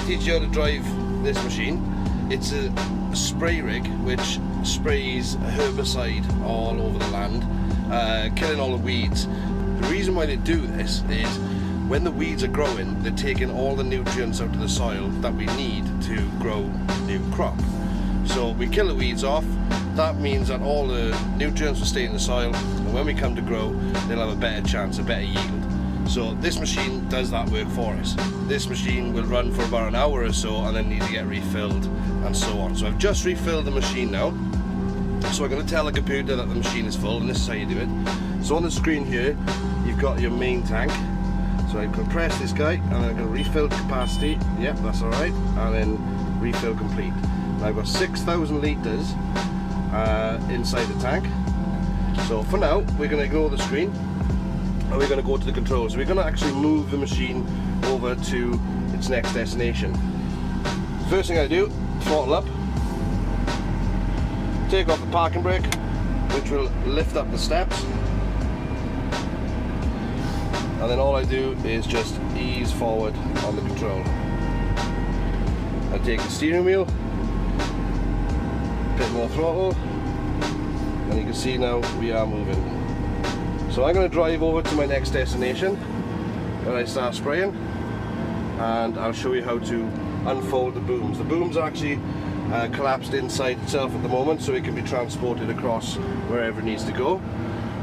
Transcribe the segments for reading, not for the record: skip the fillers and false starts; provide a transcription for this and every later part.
teach you how to drive this machine. It's a spray rig which sprays herbicide all over the land, killing all the weeds. The reason why they do this is when the weeds are growing, they're taking all the nutrients out of the soil that we need to grow new crop. So we kill the weeds off. That means that all the nutrients will stay in the soil, and when we come to grow, they'll have a better chance, a better yield. So this machine does that work for us. This machine will run for about an hour or so and then need to get refilled and so on. So I've just refilled the machine now. So I'm going to tell the computer that the machine is full, and this is how you do it. So on the screen here, you've got your main tank. So I'm going to press this guy and I'm going to refill capacity. Yep, that's alright. And then refill complete. And I've got 6,000 litres inside the tank. So for now, we're going to ignore the screen and we're going to go to the controls. So we're going to actually move the machine over to its next destination. First thing I do, throttle up, take off the parking brake, which will lift up the steps. And then all I do is just ease forward on the control. I take the steering wheel, a bit more throttle, and you can see now we are moving. So I'm going to drive over to my next destination where I start spraying, and I'll show you how to unfold the booms. The booms are actually collapsed inside itself at the moment, so it can be transported across wherever it needs to go.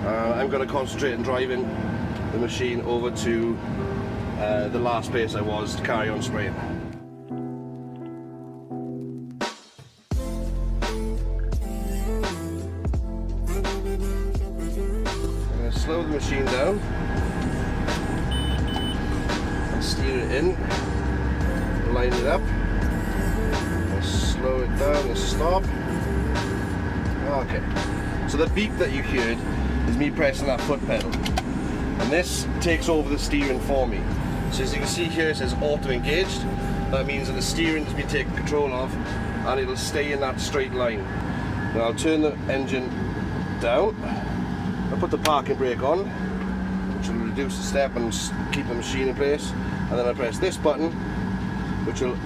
I'm going to concentrate on driving the machine over to the last place I was to carry on spraying. I'm going to slow the machine down and steer it in, line it up, and slow it down and stop. Okay, so the beep that you heard is me pressing that foot pedal. And this takes over the steering for me. So as you can see here, it says auto engaged. That means that the steering has been taken control of and it'll stay in that straight line. Now I'll turn the engine down, I'll put the parking brake on, which will reduce the step and keep the machine in place, and then I press this button, which will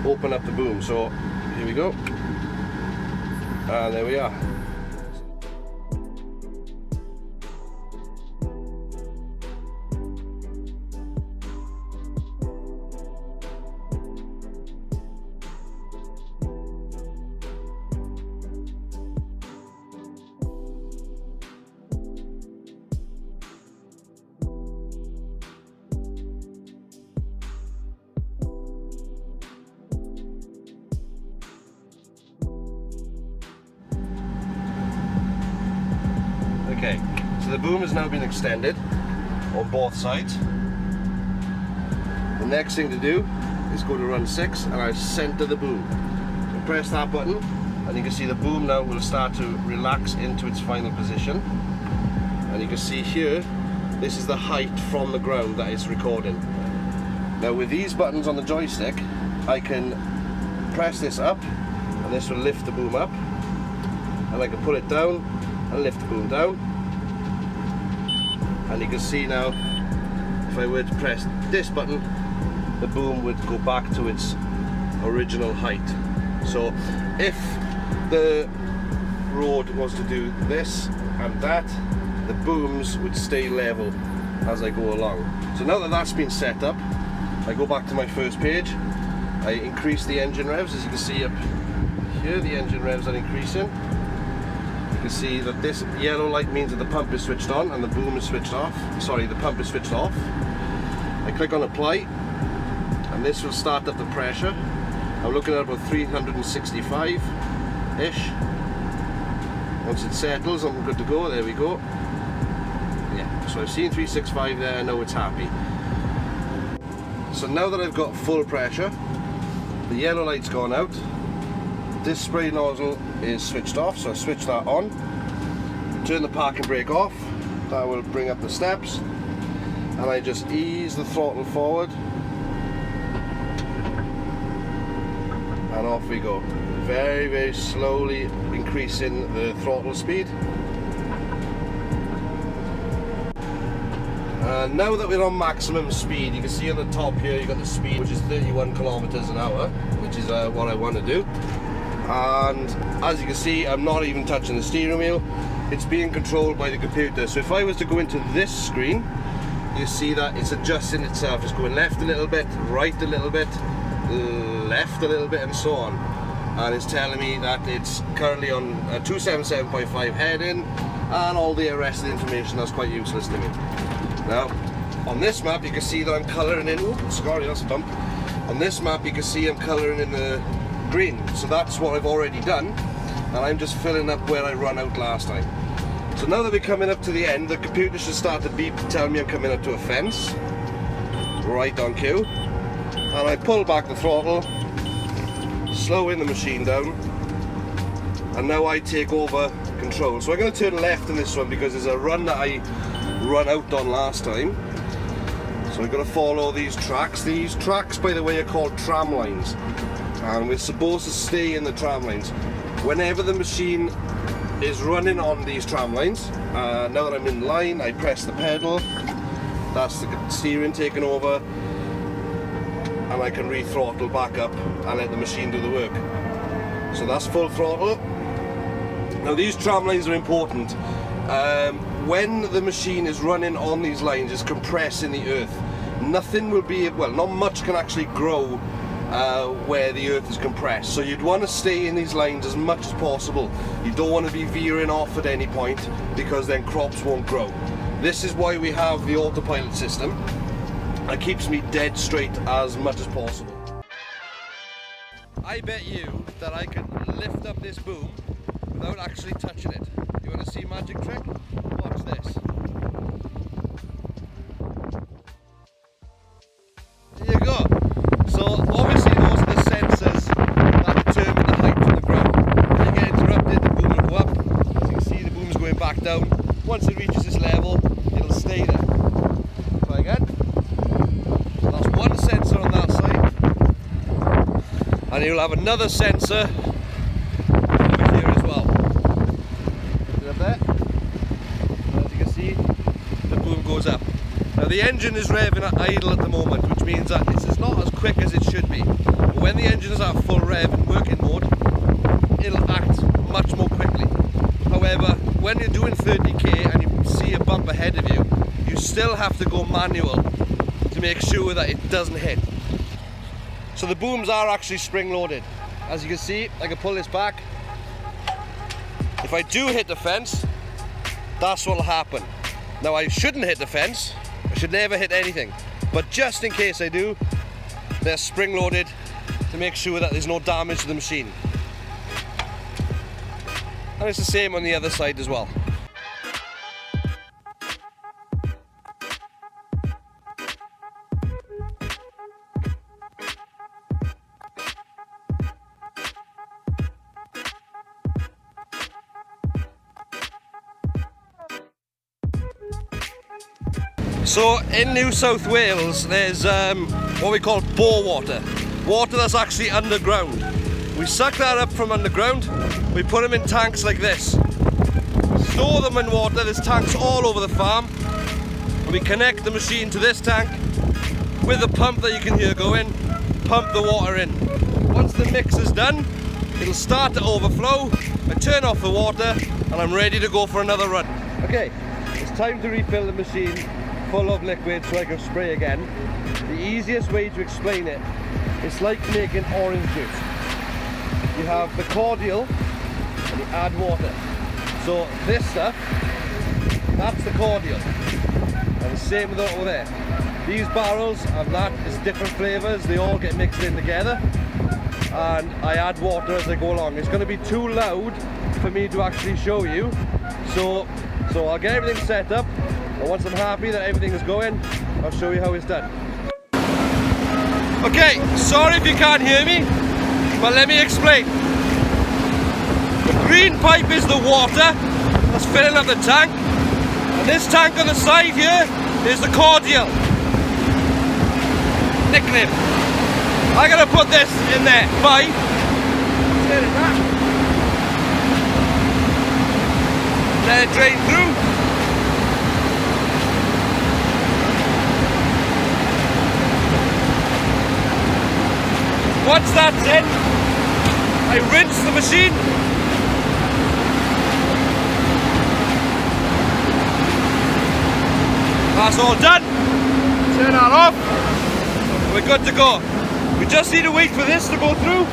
open up the boom. So here we go, and there we are. Okay, so the boom has now been extended on both sides. The next thing to do is go to run 6 and I center the boom. So press that button and you can see the boom now will start to relax into its final position. And you can see here, this is the height from the ground that it's recording. Now with these buttons on the joystick, I can press this up and this will lift the boom up, and I can pull it down and lift the boom down. And you can see now, if I were to press this button, the boom would go back to its original height. So if the road was to do this and that, the booms would stay level as I go along. So now that that's been set up, I go back to my first page, I increase the engine revs. As you can see up here, the engine revs are increasing. You can see that this yellow light means that the pump is switched on and the boom is switched off. Sorry, the pump is switched off. I click on apply and this will start up the pressure. I'm looking at about 365-ish. Once it settles, I'm good to go. There we go. Yeah, so I've seen 365 there, I know it's happy. So now that I've got full pressure, the yellow light's gone out. This spray nozzle is switched off, so I switch that on. Turn the parking brake off. That will bring up the steps. And I just ease the throttle forward. And off we go. Very, very slowly increasing the throttle speed. Now that we're on maximum speed, you can see on the top here you've got the speed, which is 31 kilometers an hour, which is what I want to do. And as you can see, I'm not even touching the steering wheel. It's being controlled by the computer. So if I was to go into this screen, you see that it's adjusting itself. It's going left a little bit, right a little bit, left a little bit, and so on. And it's telling me that it's currently on a 277.5 heading, and all the rest of the information that's quite useless to me. Now, on this map you can see that I'm colouring in, oh, sorry, that's a bump. On this map you can see I'm colouring in the green, so that's what I've already done, and I'm just filling up where I run out last time. So now that we're coming up to the end, the computer should start to beep to tell me I'm coming up to a fence, right on cue, and I pull back the throttle, slowing the machine down, and now I take over control. So I'm going to turn left in this one because there's a run that I run out on last time. So we're going to follow these tracks. These tracks, by the way, are called tram lines, and we're supposed to stay in the tram lines. Whenever the machine is running on these tram lines, now that I'm in line, I press the pedal, that's the steering taking over, and I can re-throttle back up and let the machine do the work. So that's full throttle. Now these tram lines are important. When the machine is running on these lines, it's compressing the earth. Nothing will be, well, not much can actually grow where the earth is compressed. So you'd want to stay in these lines as much as possible. You don't want to be veering off at any point, because then crops won't grow. This is why we have the autopilot system. It keeps me dead straight as much as possible. I bet you that I can lift up this boom without actually touching it. You want to see a magic trick? Watch this. There you go. So obviously those are the sensors that determine the height from the ground. When you get interrupted, the boom will go up. As you can see, the boom's going back down. Once it reaches this level, it'll stay there. Try again. So that's one sensor on that side. And you'll have another sensor over here as well. See up there? As you can see, the boom goes up. Now the engine is revving at idle at the moment, which means that this is not as quick as it should be. But when the engine is at full rev in working mode, it'll act much more quickly. However, when you're doing 30k and you see a bump ahead of you, you still have to go manual to make sure that it doesn't hit. So the booms are actually spring loaded. As you can see, I can pull this back. If I do hit the fence, that's what will happen. Now I shouldn't hit the fence. I should never hit anything. But just in case I do, they're spring loaded to make sure that there's no damage to the machine. And it's the same on the other side as well. So in New South Wales there's what we call bore water. Water that's actually underground. We suck that up from underground, we put them in tanks like this. Store them in water, there's tanks all over the farm. And we connect the machine to this tank with a pump that you can hear going, pump the water in. Once the mix is done, it'll start to overflow. I turn off the water and I'm ready to go for another run. Okay, it's time to refill the machine full of liquid so I can spray again. The easiest way to explain it, it's like making orange juice. You have the cordial and you add water. So this stuff, that's the cordial. And the same with over there. These barrels and that is different flavours, they all get mixed in together. And I add water as I go along. It's going to be too loud for me to actually show you. So I'll get everything set up. And once I'm happy that everything is going, I'll show you how it's done. Okay, sorry if you can't hear me, but let me explain. The green pipe is the water that's filling up the tank, and this tank on the side here is the cordial. Nickname. I'm gonna put this in there. Bye. Let it drain through. once that's in, I rinse the machine. That's all done. Turn that off. We're good to go. We just need to wait for this to go through.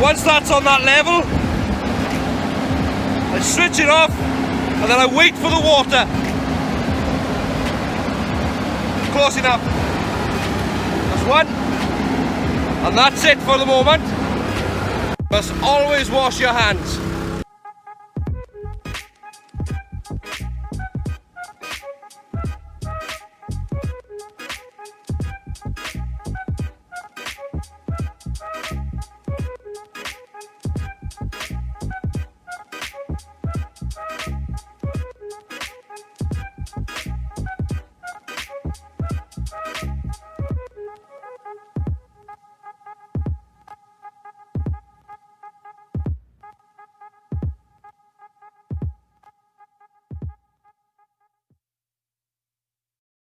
Once that's on that level, I switch it off and then I wait for the water. Close enough. That's one. And that's it for the moment. Must always wash your hands.